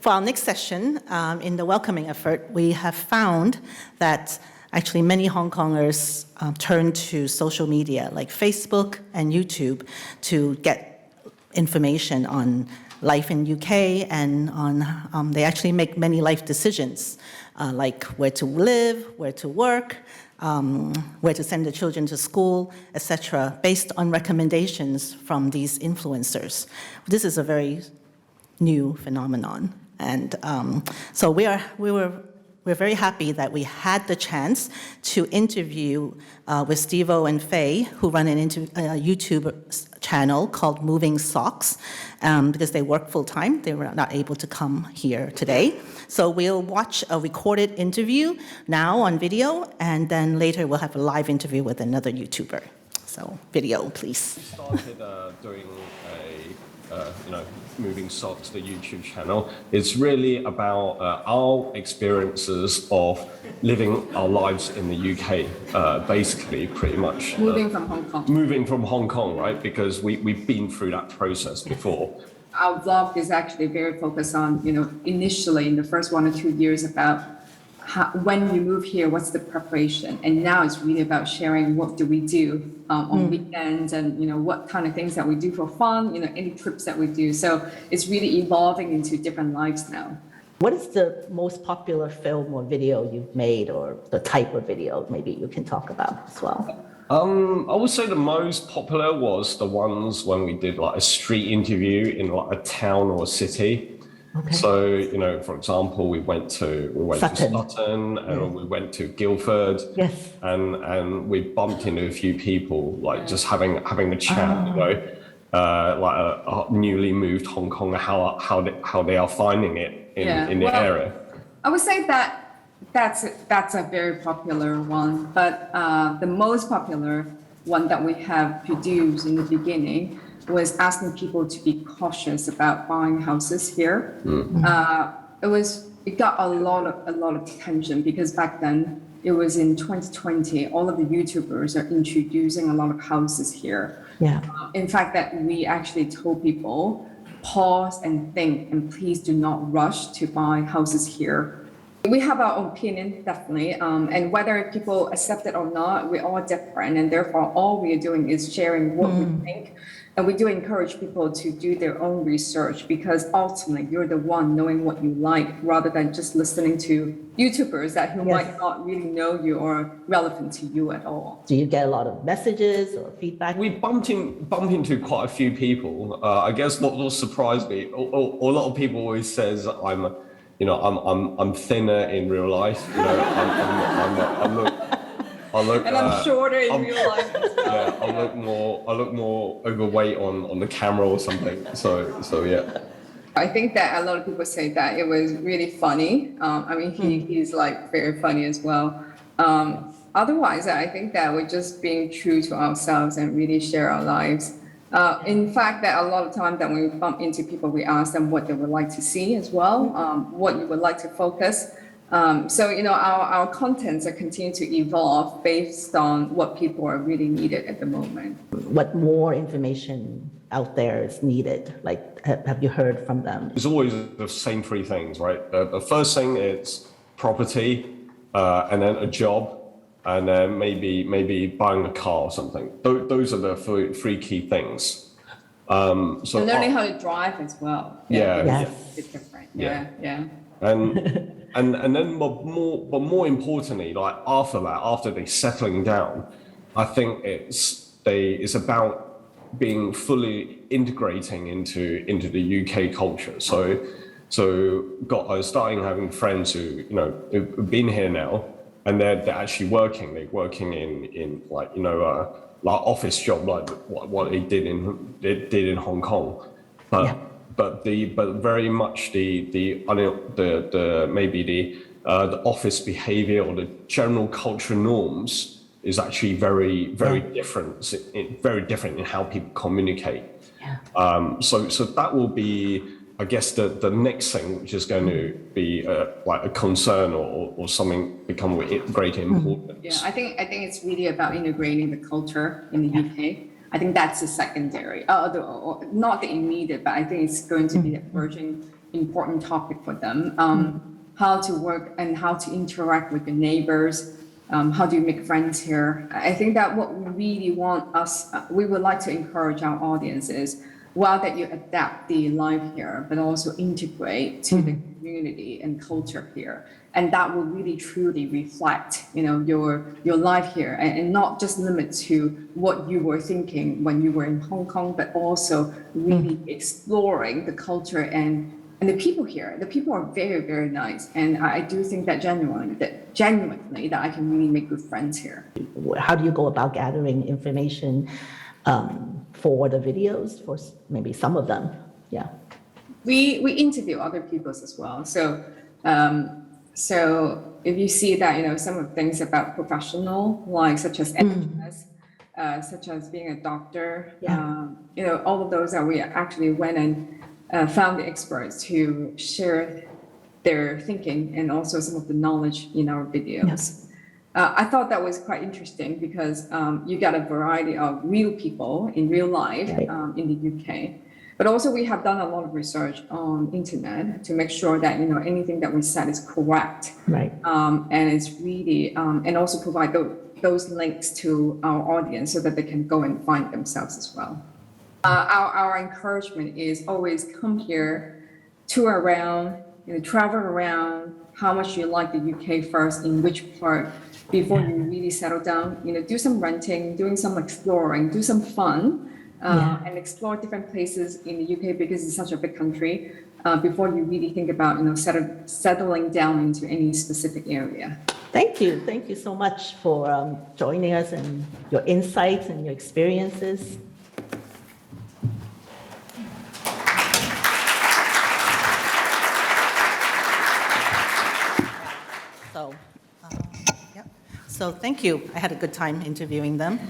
For our next session, in the welcoming effort, we have found that actually many Hong Kongers turn to social media like Facebook and YouTube to get information on life in UK and on they actually make many life decisions like where to live, where to work, where to send the children to school, etc., based on recommendations from these influencers. This is a very new phenomenon, and so we're very happy that we had the chance to interview with Stevo and Faye, who run a YouTube channel called Moving Socks, because they work full-time. They were not able to come here today. So we'll watch a recorded interview now on video, and then later we'll have a live interview with another YouTuber. So video, please. We started doing Moving Socks, the YouTube channel. It's really about our experiences of living our lives in the UK, basically, pretty much. Moving from Hong Kong. Moving from Hong Kong, right? Because we've been through that process before. Our vlog is actually very focused on, initially in the first 1 or 2 years about when you move here, what's the preparation? And now it's really about sharing what do we do on weekends and, what kind of things that we do for fun, any trips that we do. So it's really evolving into different lives now. What is the most popular film or video you've made, or the type of video maybe you can talk about as well? I would say the most popular was the ones when we did like a street interview in like a town or a city. Okay. So, for example, we went to Sutton and we went to Guildford. Yes. And we bumped into a few people, like just having a chat, like a newly moved Hong Konger, how they are finding it in the area. I would say that's a very popular one, but the most popular one that we have produced in the beginning was asking people to be cautious about buying houses here. It got a lot of attention because back then it was in 2020. All of the YouTubers are introducing a lot of houses here. Yeah. In fact, that we actually told people pause and think, and please do not rush to buy houses here. We have our own opinion, definitely, and whether people accept it or not, we're all different, and therefore all we are doing is sharing what we think. And we do encourage people to do their own research, because ultimately you're the one knowing what you like, rather than just listening to YouTubers who might not really know you or relevant to you at all. Do you get a lot of messages or feedback? We bump into quite a few people. I guess what surprised me, a lot of people always says I'm thinner in real life. I'm shorter in real life as well. Yeah, I look more overweight on the camera or something. So yeah. I think that a lot of people say that it was really funny. He's like very funny as well. Otherwise, I think that we're just being true to ourselves and really share our lives. In fact, that a lot of time that when we bump into people, we ask them what they would like to see as well, what you would like to focus. So, our contents are continuing to evolve based on what people are really needed at the moment. What more information out there is needed? Like, have you heard from them? It's always the same three things, right? The first thing is property, and then a job, and then maybe buying a car or something. Those are the three key things. So and learning how to drive as well. It's different. Yeah. And then, but more importantly, like after they settling down, I think it's about being fully integrating into the UK culture. So starting having friends who've been here now, and they're actually working. They're working in like office job, like what they did in Hong Kong, but very much the office behavior or the general cultural norms is actually very different. Very different in how people communicate. Yeah. So that will be, I guess, the next thing, which is going to be like a concern or something become great importance. Yeah, I think it's really about integrating the culture in the UK. I think that's the secondary, not the immediate, but I think it's going to be the emerging important topic for them. How to work and how to interact with your neighbors. How do you make friends here? I think that what we really we would like to encourage our audience is, while that you adapt the life here, but also integrate to the community and culture here. And that will really truly reflect, your life here, and not just limit to what you were thinking when you were in Hong Kong, but also really exploring the culture and the people here. The people are very, very nice. And I do think that genuinely that I can really make good friends here. How do you go about gathering information for the videos, for maybe some of them? Yeah. We interview other people as well. So if you see that, some of the things about professional, like such as NHS, such as being a doctor, all of those that we actually went and found the experts who share their thinking and also some of the knowledge in our videos. I thought that was quite interesting because you got a variety of real people in real life in the UK. But also we have done a lot of research on internet to make sure that anything that we said is correct. Right. And it's really and also provide those links to our audience so that they can go and find themselves as well. Our encouragement is always come here, tour around, travel around, how much you like the UK first, in which part, before you really settle down, do some renting, doing some exploring, do some fun, and explore different places in the UK because it's such a big country, before you really think about, settling down into any specific area. Thank you. Thank you so much for joining us and your insights and your experiences. So thank you. I had a good time interviewing them.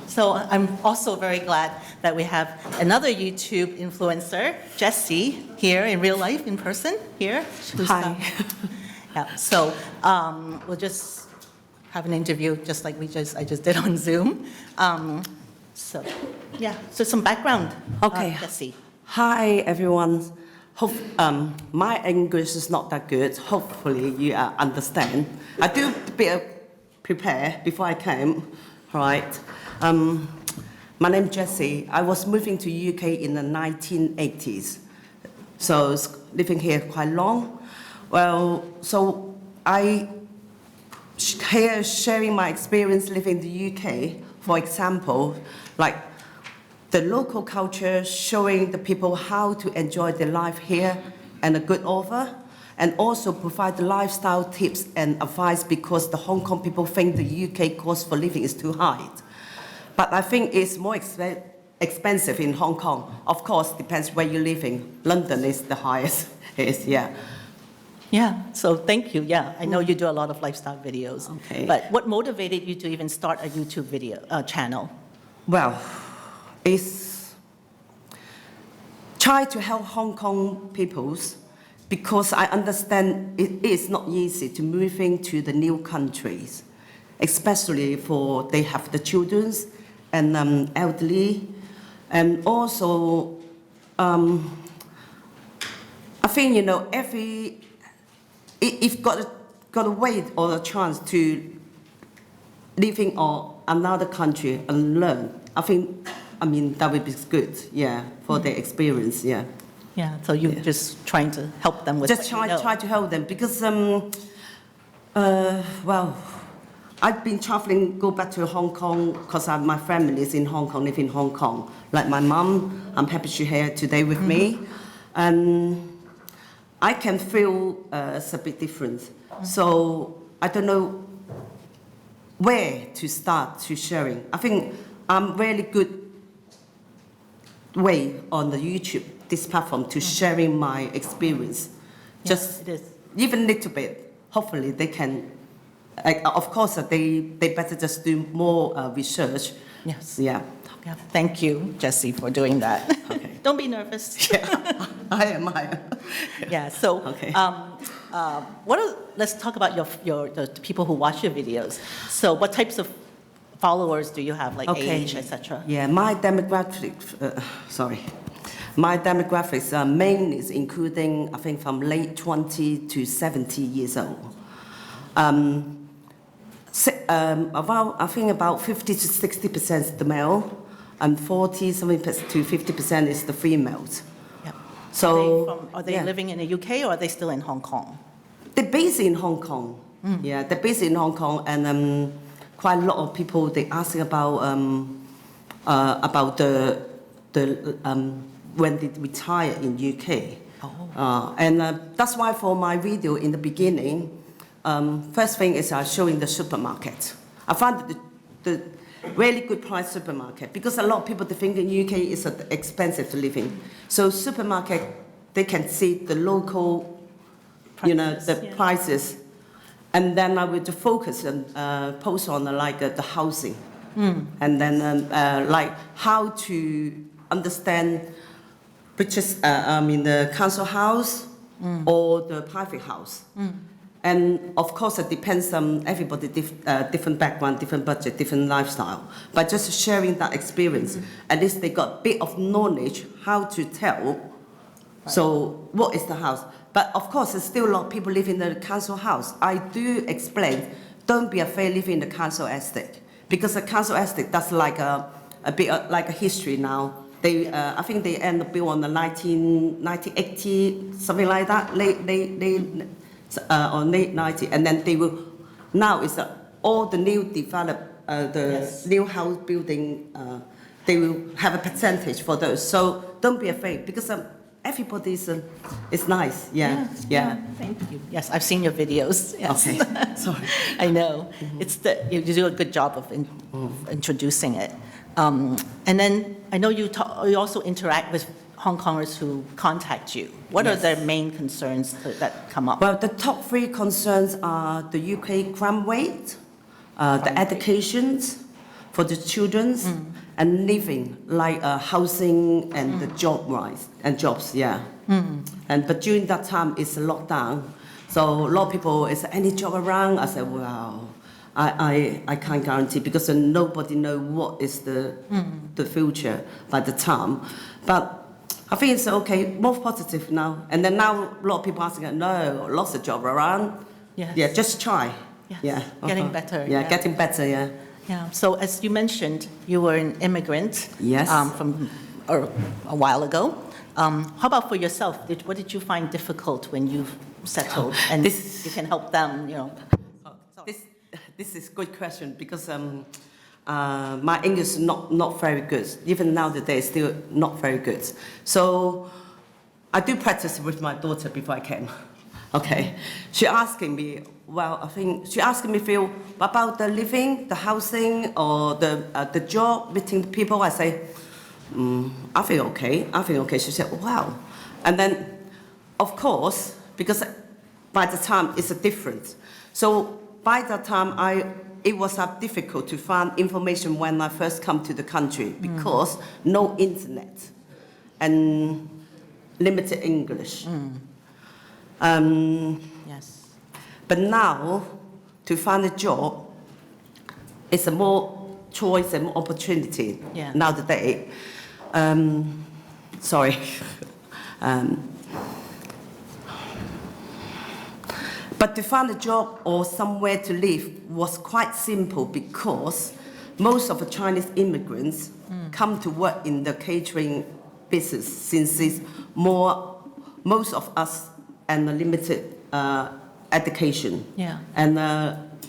So I'm also very glad that we have another YouTube influencer, Jessie, here in real life, in person, here. Hi. So we'll just have an interview just like I just did on Zoom. So some background. Okay. Jessie. Hi, everyone. My English is not that good. Hopefully you understand. I do a bit prepare before I came, right? My name is Jessie. I was moving to UK in the 1980s, so living here quite long. Well, so I here sharing my experience living in the UK. For example, like the local culture, showing the people how to enjoy their life here and a good offer, and also provide the lifestyle tips and advice because the Hong Kong people think the UK cost for living is too high. But I think it's more expensive in Hong Kong. Of course, depends where you're living. London is the highest, Yeah, so thank you. Yeah, I know you do a lot of lifestyle videos. Okay. But what motivated you to even start a YouTube video channel? Well, it's try to help Hong Kong peoples because I understand it is not easy to move into the new countries, especially for they have the children and elderly, and also I think if got a way or a chance to living in another country and learn, that would be good, for their experience, Yeah, so you're just trying to help them with just try to help them because I've been traveling, go back to Hong Kong because my family is in Hong Kong, live in Hong Kong. Like my mom, I'm happy she's here today with me, and I can feel it's a bit different. So I don't know where to start to sharing. I think I'm really good way on the YouTube, this platform, to sharing my experience. Yes, it is. Even little bit. Hopefully they can, of course, they better just do more research. Yes. Yeah. Thank you, Jessie, for doing that. Okay. Don't be nervous. Yeah, I am. Yeah, so Okay. let's talk about the people who watch your videos. So what types of followers do you have, like age, etc.? Yeah, my demographic, My demographics are mainly including, I think, from late 20 to 70 years old. I think about 50 to 60% is the male, and 40 something to 50% is the females. Yep. So Are they yeah. living in the UK or are they still in Hong Kong? They're based in Hong Kong. Yeah, they're based in Hong Kong, and quite a lot of people they asking about the when they retire in UK. Oh. And that's why for my video in the beginning, first thing is showing the supermarket. I found the really good price supermarket because a lot of people they think in UK is expensive to live in. So supermarket, they can see the local, Prices, prices. And then I would focus on post on like the housing. And then like how to understand which is, the council house or the private house. And of course, it depends on everybody, different background, different budget, different lifestyle. But just sharing that experience, at least they got a bit of knowledge how to tell. So what is the house? But of course, there's still a lot of people live in the council house. I do explain, don't be afraid living in the council estate. Because the council estate, that's like a bit like a history now. They, I think they end up built on the 1980, something like that, or late 90, and then they will, now it's all the new new house building, they will have a percentage for those. So don't be afraid, because everybody is nice, yeah. Thank you. Yes, I've seen your videos. Yes. Okay, sorry. I know. You do a good job of introducing it. And then I know you also interact with Hong Kongers who contact you. What are their main concerns that come up? Well, the top 3 concerns are the UK crime rate, the educations for the children, and living, like housing and the jobs, yeah. But during that time, it's a lockdown. So a lot of people, is there any job around? I said, well, I can't guarantee because nobody knows what is the future by the time. But I think it's okay, more positive now. And then now a lot of people asking, no, lots of job around. Yes. Yeah, just try. Yes. Yeah. Getting better. Yeah, getting better, yeah. Yeah. So as you mentioned, you were an immigrant. Yes. From a while ago. How about for yourself? What did you find difficult when you settled? And you can help them, This is a good question because my English is not very good. Even nowadays, still not very good. So I do practice with my daughter before I came. Okay. She asking me, Phil, about the living, the housing, or the job, meeting people. I say, I feel okay. She said, wow. And then, of course, because by the time it's a difference. So by that time, it was difficult to find information when I first come to the country because no internet and limited English. Yes. But now, to find a job, it's a more choice and more opportunity nowadays. Sorry. But to find a job or somewhere to live was quite simple because most of the Chinese immigrants come to work in the catering business since it's most of us and a limited education. Yeah. And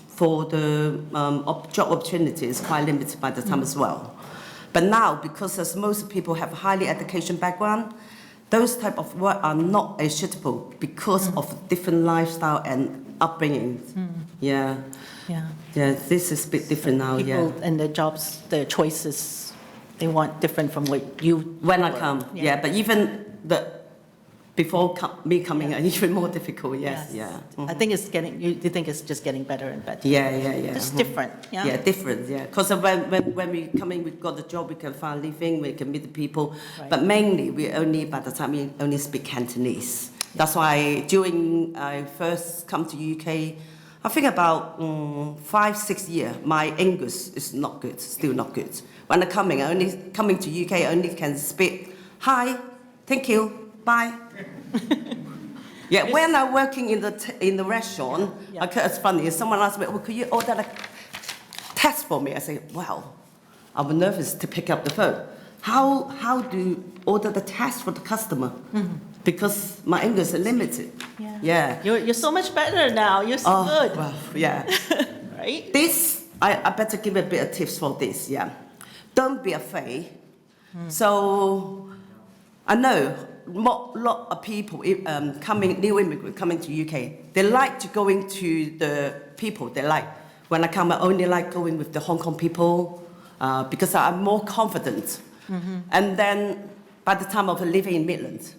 for the job opportunities, quite limited by the time as well. But now, because as most people have a highly education background, those type of work are not as suitable because of different lifestyle and upbringing. Yeah. This is a bit different now. People and their jobs, their choices, they want different from what you. When I come, but even before me coming, even more difficult. Yes. I think it's getting. You think it's just getting better and better. Yeah. Just different. Yeah. Yeah, different. Yeah, because when we come in, we've got the job, we can find living, we can meet the people, but mainly by the time we only speak Cantonese. That's why during I first come to UK, I think about 5-6 years, my English is not good, still not good. When I'm coming to UK, I only can speak hi, thank you, bye. Yeah, when I'm working in the restaurant, Yeah. okay, it's funny. Someone asked me, "Oh, could you order a test for me?" I say, "Wow, I'm nervous to pick up the phone. How do you order the test for the customer? Because my English is limited." Yeah. You're so much better now. You're so good. Well, yeah. Right? This, I better give a bit of tips for this, yeah. Don't be afraid. So, I know lot of people, new immigrants coming to UK, they like to go into the people they like. When I come, I only like going with the Hong Kong people because I'm more confident. And then, by the time of living in Midlands,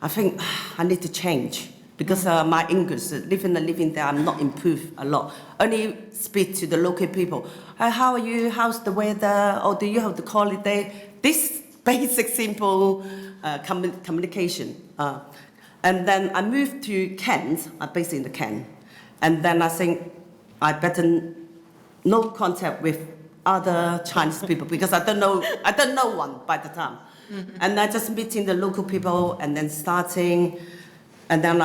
I think I need to change. Because my English, living there, I'm not improved a lot. Only speak to the local people. How are you? How's the weather? Or do you have the holiday? This basic, simple communication. And then I moved to Kent. I'm based in the Kent. And then I think I better no contact with other Chinese people because I don't know one by the time. And I just meeting the local people and then starting. And then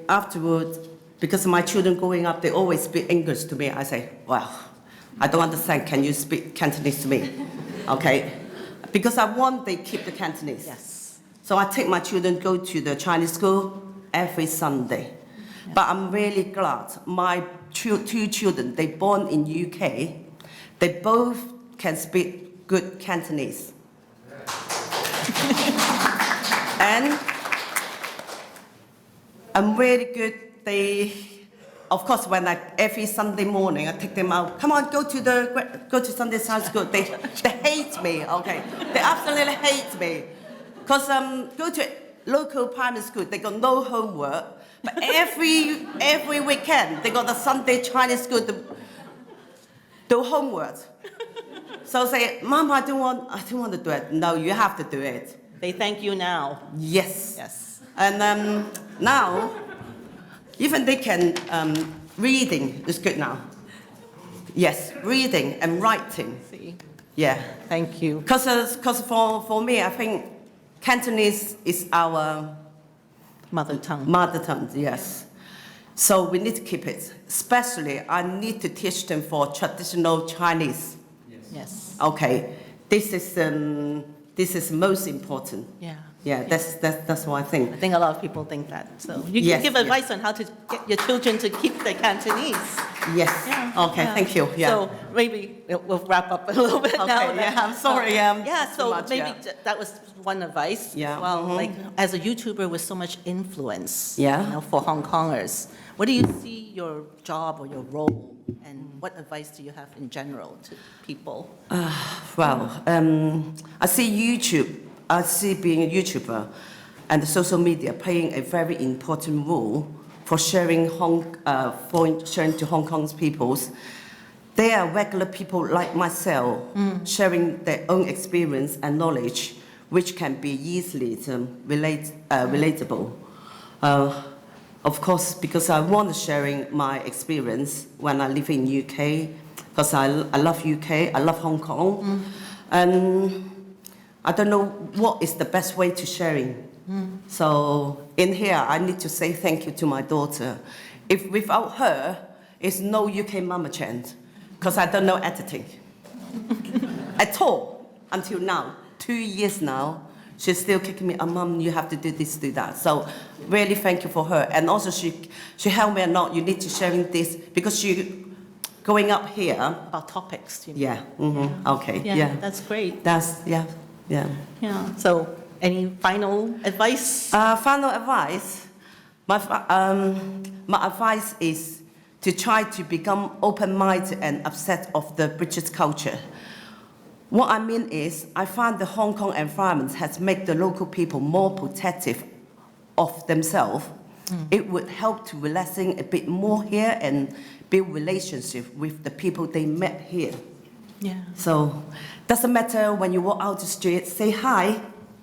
afterwards, because my children growing up, they always speak English to me. I say, well, I don't understand. Can you speak Cantonese to me? Okay. Because I want they keep the Cantonese. Yes. So I take my children go to the Chinese school every Sunday. But I'm really glad my two children, they born in UK, they both can speak good Cantonese. And I'm really good. Of course, when every Sunday morning I take them out. Come on, go to Sunday school. They hate me. Okay, they absolutely hate me, cause go to local primary school. They got no homework, but every weekend they got the Sunday Chinese school do homework. So I say, Mom, I don't want to do it. No, you have to do it. They thank you now. Yes. Yes. And now, even they can, reading is good now. Yes, reading and writing. See. Yeah. Thank you. Because for me, I think Cantonese is our Mother tongue. mother tongue, yes. So we need to keep it. Especially, I need to teach them for traditional Chinese. Yes. Okay, this is most important. Yeah. Yeah, that's what I think. I think a lot of people think that. So you Yes, can give yes. advice on how to get your children to keep their Cantonese. Yes. Yeah, Okay, yeah. thank you. Yeah. So maybe we'll wrap up a little bit Okay, now. yeah, I'm sorry, Yeah, too so much, maybe yeah. that was one advice. Yeah, Well, like as a YouTuber with so much influence, Yeah. for Hong Kongers, what do you see your job or your role, and what advice do you have in general to people? Well, I see being a YouTuber and the social media playing a very important role for sharing to Hong Kong's peoples. They are regular people like myself, sharing their own experience and knowledge, which can be easily relatable. Of course, because I want to sharing my experience when I live in UK, because I love UK, I love Hong Kong, and I don't know what is the best way to sharing. So in here, I need to say thank you to my daughter. If without her, it's no UK Mumma Cheng, because I don't know editing at all until now. 2 years now, she's still kicking me, Mum, you have to do this, do that. So really thank you for her. And also she helped me a lot. You need to sharing this, because she going up here. About topics, you mean? Yeah, okay, Yeah, yeah. that's great. Yeah. Yeah. So any final advice? Final advice, my advice is to try to become open-minded and upset of the British culture. What I mean is, I find the Hong Kong environment has made the local people more protective of themselves. It would help to relaxing a bit more here and build relationship with the people they met here. Yeah. So, doesn't matter when you walk out the street, say hi.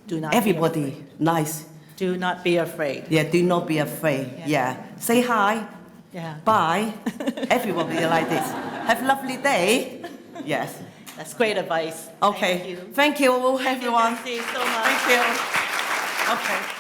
Do not be Everybody, nice. Do not be afraid. Yeah, do not be afraid. Yeah. Say hi. Yeah. Bye. Everybody like this. Have a lovely day. Yes. That's great advice. Okay. Thank you. Thank you, everyone. Thank you so much. Thank you. Okay.